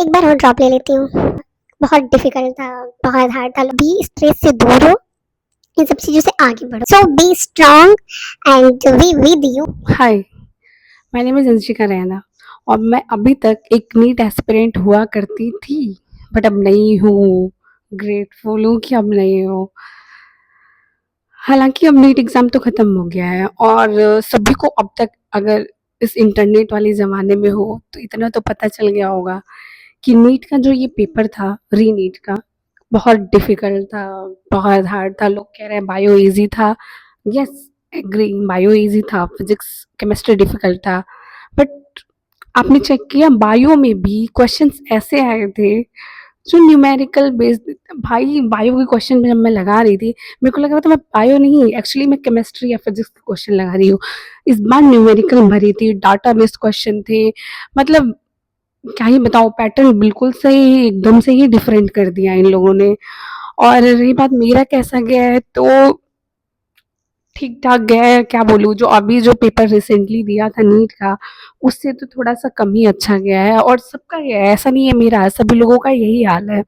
एक बार और ड्रॉप ले लेती हूँ। बहुत डिफिकल्ट था, बहुत हार्ड था। बी स्ट्रेस से दूर हो, इन सब चीज़ों से आगे बढ़ो। So be strong and we with you. Hi, my name is Anshika Raina और मैं अभी तक एक नीट एस्पिरेंट हुआ करती थी, बट अब नहीं हूँ। ग्रेटफुल हूँ कि अब नहीं हूँ। हालाँकि अब नीट एग्ज़ाम तो ख़त्म हो गया है और सभी को अब तक अगर इस इंटरनेट वाले ज़माने में हो, तो इतना तो पता चल गया होगा कि नीट का जो ये पेपर था, री-नीट का, बहुत डिफ़िकल्ट था, बहुत हार्ड था। लोग कह रहे हैं बायो ईज़ी था। येस, एग्री, बायो ईज़ी था, फिज़िक्स, केमिस्ट्री डिफ़िकल्ट था। बट आपने चेक किया बायो में भी क्वेश्चंस ऐसे आए थे जो न्यूमेरिकल बेस्ड। भाई बायो के क्वेश्चन में जब मैं लगा रही थी, मेरे को लगा था मैं बायो नहीं, एक्चुअली मैं केमिस्ट्री या फिजिक्स के क्वेश्चन लगा रही हूँ। इस बार न्यूमेरिकल भरी थी, डाटा बेस्ड क्वेश्चन थे। मतलब क्या ही बताऊँ, पैटर्न बिल्कुल सही, एकदम से ही डिफरेंट कर दिया इन लोगों ने। और रही बात मेरा कैसा गया है, तो ठीक-ठाक गया है, क्या बोलूँ, जो अभी जो पेपर रिसेंटली दिया था नीट का, उससे तो थोड़ा-सा कम ही अच्छा गया है और सबका गया है, ऐसा नहीं है मेरा, सभी लोगों का यही हाल है।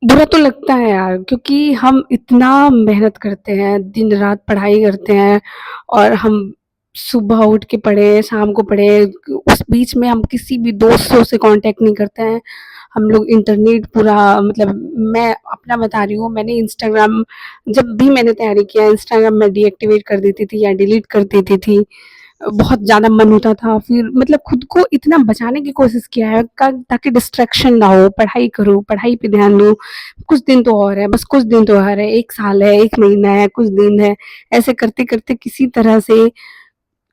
बुरा तो लगता है यार, क्योंकि हम इतना मेहनत करते हैं, दिन-रात पढ़ाई करते हैं और हम सुबह उठ के पढ़े, शाम को पढ़े, उस बीच में हम किसी भी दोस्तों से कॉन्टैक्ट नहीं करते हैं। हम लोग इंटरनेट पूरा, मतलब मैं अपना बता रही हूँ, मैंने इंस्टाग्राम, जब भी मैंने तैयारी किया, इंस्टाग्राम मैं डीएक्टिवेट कर देती थी या डिलीट कर देती थी। बहुत ज़्यादा मन होता था, फिर मतलब खुद को इतना बचाने की कोशिश किया है ताकि डिस्ट्रैक्शन ना हो, पढ़ाई करूँ, पढ़ाई पे ध्यान दूँ। कुछ दिन तो और है, बस कुछ दिन तो और है, 1 साल है, 1 महीना है, कुछ दिन है। ऐसे करते-करते किसी तरह से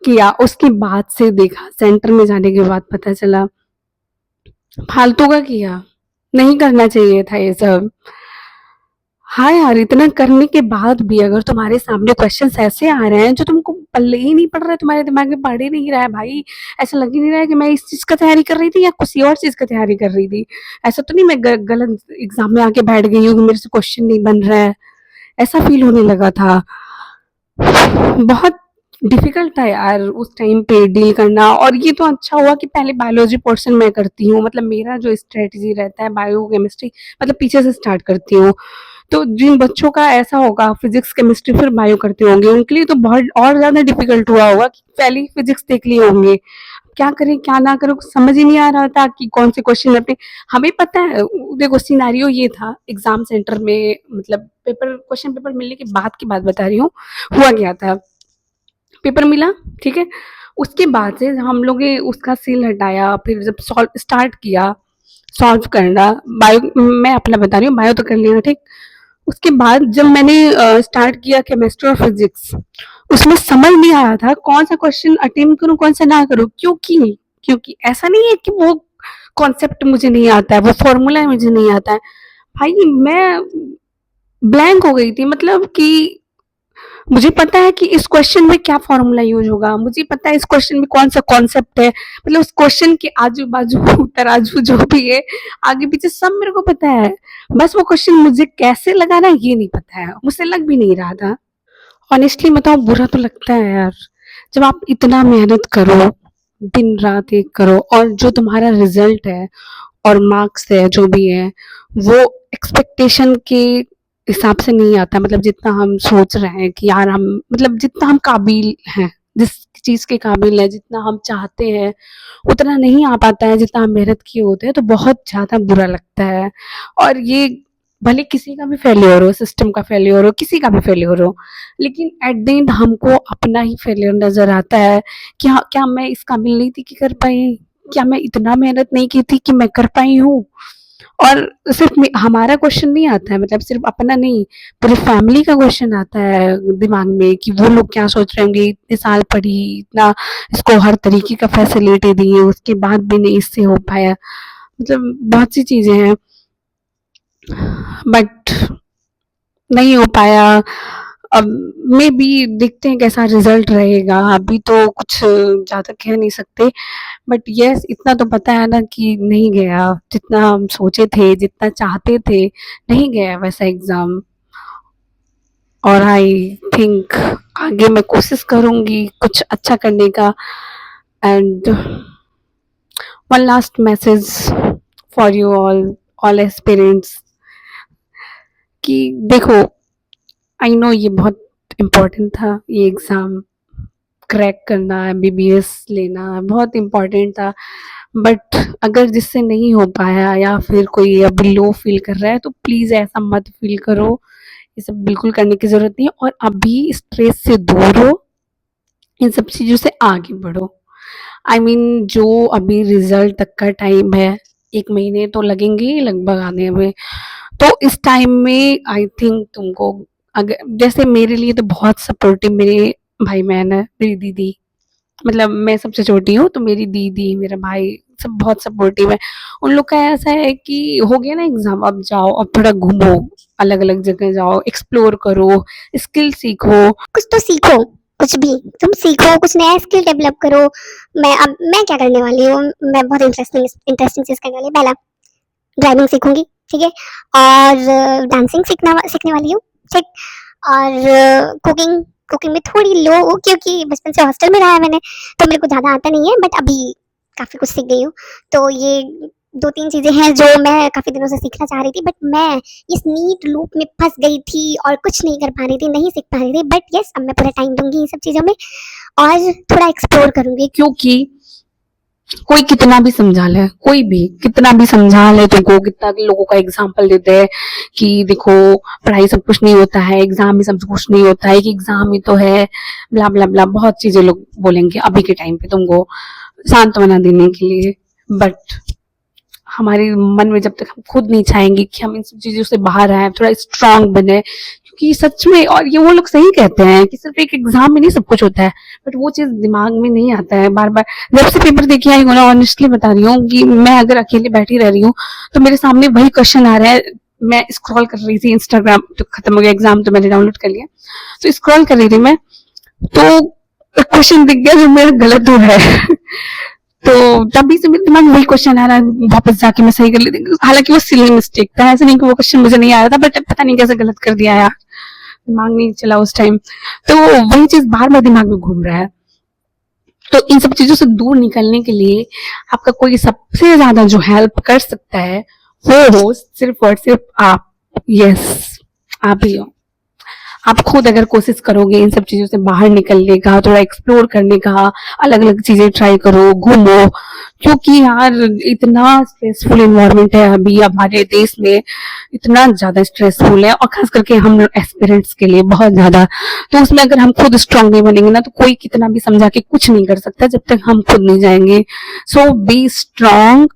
किया, उसके बाद से देखा, सेंटर में जाने के बाद पता चला फालतू का किया, नहीं करना चाहिए था ये सब। हाँ यार, इतना करने के बाद भी अगर तुम्हारे सामने क्वेश्चंस ऐसे आ रहे हैं जो तुमको पल्ले ही नहीं पड़ रहा है, तुम्हारे दिमाग में पड़ ही नहीं रहा है भाई, ऐसा लग ही नहीं रहा है कि मैं इस चीज़ का तैयारी कर रही थी या किसी और चीज़ का तैयारी कर रही थी। ऐसा तो नहीं मैं गलत एग्ज़ाम में आके बैठ गई हूँ कि मेरे से क्वेश्चन नहीं बन रहा है, ऐसा फ़ील होने लगा था। बहुत डिफ़िकल्ट था यार उस टाइम पे डील करना। और ये तो अच्छा हुआ कि पहले बायोलॉजी पोर्शन मैं करती हूँ, मतलब मेरा जो स्ट्रैटेजी रहता है बायो, केमिस्ट्री, मतलब पीछे से स्टार्ट करती हूँ। तो जिन बच्चों का ऐसा होगा फिजिक्स, केमिस्ट्री फिर बायो करते होंगे, उनके लिए तो बहुत और ज़्यादा डिफ़िकल्ट हुआ होगा कि पहले ही फिजिक्स देख लिए होंगे। क्या करें, क्या ना करें, कुछ समझ ही नहीं आ रहा था कि कौन से क्वेश्चन अपने। हमें पता है, देखो सिनेरियो ये था एग्ज़ाम सेंटर में, मतलब क्वेश्चन पेपर मिलने के बाद की बात बता रही हूँ, हुआ क्या था। पेपर मिला, ठीक है? उसके बाद से हम लोग ने उसका सील हटाया, फिर जब सॉल्व स्टार्ट किया, सॉल्व करना, बायो मैं अपना बता रही हूँ, बायो तो कर लिया, ठीक? उसके बाद जब मैंने स्टार्ट किया केमिस्ट्री और फिजिक्स, उसमें समझ नहीं आ रहा था कौन सा क्वेश्चन अटेम्प्ट करूँ, कौन सा ना करूँ। क्योंकि क्योंकि ऐसा नहीं है कि वो कॉन्सेप्ट मुझे नहीं आता है, वो फॉर्मूला मुझे नहीं आता है। भाई मैं ब्लैंक हो गई थी, मतलब कि मुझे पता है कि इस क्वेश्चन में क्या फॉर्मूला यूज होगा, मुझे पता है इस क्वेश्चन में कौन सा कॉन्सेप्ट है, मतलब उस क्वेश्चन के आजू बाजू तराजू जो भी है, आगे पीछे सब मेरे को पता है। बस वो क्वेश्चन मुझे कैसे लगाना ये नहीं पता है, मुझसे लग भी नहीं रहा था। ऑनेस्टली बताओ, बुरा तो लगता है यार, जब आप इतना मेहनत करो, दिन रात एक करो और जो तुम्हारा रिजल्ट है और मार्क्स है जो भी है, वो एक्सपेक्टेशन के हिसाब से नहीं आता, मतलब जितना हम सोच रहे हैं कि यार हम, मतलब जितना हम काबिल हैं, जिस चीज़ के काबिल है, जितना हम चाहते हैं, उतना नहीं आ पाता है जितना हम मेहनत किए होते हैं, तो बहुत ज़्यादा बुरा लगता है। और ये भले किसी का भी फेल्योर हो, सिस्टम का फेल्योर हो, किसी का भी फेल्योर हो, लेकिन एट द एंड हमको अपना ही फेल्योर नज़र आता है कि हाँ, क्या मैं इस काबिल नहीं थी कि कर पाई? क्या मैं इतना मेहनत नहीं की थी कि मैं कर पाई हूँ? और सिर्फ हमारा क्वेश्चन नहीं आता है, मतलब सिर्फ अपना नहीं, पूरी फैमिली का क्वेश्चन आता है दिमाग में कि वो लोग क्या सोच रहे होंगे, इतने साल पढ़ी, इतना इसको हर तरीके का फैसिलिटी दी है, उसके बाद भी नहीं इससे हो पाया। मतलब बहुत सी चीज़ें हैं, बट नहीं हो पाया। अब मे बी देखते हैं कैसा रिजल्ट रहेगा, अभी तो कुछ ज़्यादा कह नहीं सकते, बट यस इतना तो पता है ना कि नहीं गया जितना हम सोचे थे, जितना चाहते थे, नहीं गया वैसा एग्ज़ाम। और आई थिंक आगे मैं कोशिश करूँगी कुछ अच्छा करने का। And one last message for you all aspirants, कि देखो, आई नो ये बहुत इम्पोर्टेंट था, ये एग्ज़ाम क्रैक करना, एमबीबीएस लेना बहुत इम्पोर्टेंट था, बट अगर जिससे नहीं हो पाया या फिर कोई अभी लो फील कर रहा है तो प्लीज़ ऐसा मत फील करो, ये सब बिल्कुल करने की ज़रूरत नहीं है, और अभी स्ट्रेस से दूर हो, इन सब चीज़ों से आगे बढ़ो। आई मीन जो अभी रिजल्ट तक का टाइम है, 1 महीने तो लगेंगे ही लगभग आने में, तो इस टाइम में आई थिंक तुमको, अगर जैसे मेरे लिए तो बहुत सपोर्टिव मेरे भाई-बहन है, मेरी दीदी, मतलब मैं सबसे छोटी हूँ तो मेरी दीदी, मेरा भाई सब बहुत सपोर्टिव है। उन लोग का ऐसा है कि हो गया ना एग्ज़ाम, अब जाओ, अब थोड़ा घूमो, अलग-अलग जगह जाओ, एक्सप्लोर करो, स्किल सीखो। कुछ तो सीखो, कुछ भी तुम सीखो, कुछ नया स्किल डेवलप करो। मैं क्या करने वाली हूँ, मैं बहुत इंटरेस्टिंग इंटरेस्टिंग चीज़ करने वाली हूँ। पहला ड्राइविंग सीखूंगी, ठीक है, और डांसिंग सीखने वाली हूँ, ठीक, और कुकिंग कुकिंग में थोड़ी लो हूँ क्योंकि बचपन से हॉस्टल में रहा है मैंने, तो मेरे को ज़्यादा आता नहीं है, बट अभी काफ़ी कुछ सीख गई हूँ। तो ये 2-3 चीज़ें हैं जो मैं काफ़ी दिनों से सीखना चाह रही थी, बट मैं इस नीट लूप में फंस गई थी और कुछ नहीं कर पा रही थी, नहीं सीख पा रही थी। बट यस, अब मैं पूरा टाइम दूंगी इन सब चीज़ों में और थोड़ा एक्सप्लोर करूंगी। क्योंकि कोई कितना भी समझा ले, कोई भी कितना भी समझा ले तुमको, कितना भी लोगों का एग्जाम्पल देते हैं कि देखो पढ़ाई सब कुछ नहीं होता है, एग्जाम ही सब कुछ नहीं होता है, कि एग्जाम ही तो है, ब्ला ब्ला ब्ला, बहुत चीजें लोग बोलेंगे अभी के टाइम पे तुमको सांत्वना देने के लिए, बट हमारे मन में जब तक हम खुद नहीं चाहेंगे कि हम इन सब चीजों से बाहर आए, थोड़ा स्ट्रांग बने, क्योंकि सच में, और ये वो लोग सही कहते हैं कि सिर्फ एक एग्जाम में नहीं सब कुछ होता है, बट वो चीज दिमाग में नहीं आता है बार बार। जब से पेपर देके आई हूँ ना, ऑनेस्टली बता रही हूँ कि मैं अगर अकेले बैठी रह रही हूँ तो मेरे सामने वही क्वेश्चन आ रहा है। मैं स्क्रॉल कर रही थी, इंस्टाग्राम तो खत्म हो गया एग्जाम, तो मैंने डाउनलोड कर लिया, तो स्क्रॉल कर रही थी मैं, तो क्वेश्चन दिख गया जो मेरा गलत हो रहा है तो तभी से मेरे दिमाग में वही क्वेश्चन आ रहा है, वापस जाके मैं सही कर लेती, हालांकि वो सिली मिस्टेक था, ऐसा नहीं कि वो क्वेश्चन मुझे नहीं आ रहा था, बट पता नहीं कैसे गलत कर दिया यार, दिमाग नहीं चला उस टाइम, तो वही चीज बार बार दिमाग में घूम रहा है। तो इन सब चीजों से दूर निकलने के लिए आपका कोई सबसे ज्यादा जो हेल्प कर सकता है वो हो सिर्फ और सिर्फ आप, यस आप ही हो। आप खुद अगर कोशिश करोगे इन सब चीजों से बाहर निकलने का, थोड़ा एक्सप्लोर करने का, अलग अलग चीजें ट्राई करो, घूमो, क्योंकि यार इतना स्ट्रेसफुल इन्वायरमेंट है अभी हमारे देश में, इतना ज्यादा स्ट्रेसफुल है, और खास करके हम एस्पिरेंट्स के लिए बहुत ज्यादा, तो उसमें अगर हम खुद स्ट्रांग नहीं बनेंगे ना, तो कोई कितना भी समझा के कुछ नहीं कर सकता जब तक हम खुद नहीं जाएंगे। So be strong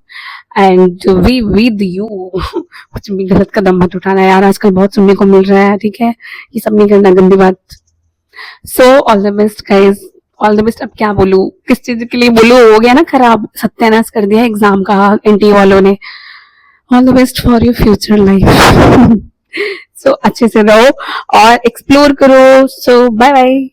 and we with you. कुछ भी गलत कदम मत उठाना यार, आजकल बहुत सुनने को मिल रहा है, ठीक है, ये सब नहीं करना, गंदी बात। So all the best guys, all the best. अब क्या बोलूं, किस चीज के लिए बोलूं, हो गया ना खराब, सत्यानाश कर दिया एग्जाम का एनटी वालों ने। All the best for your future life. So अच्छे से रहो और एक्सप्लोर करो। So bye bye.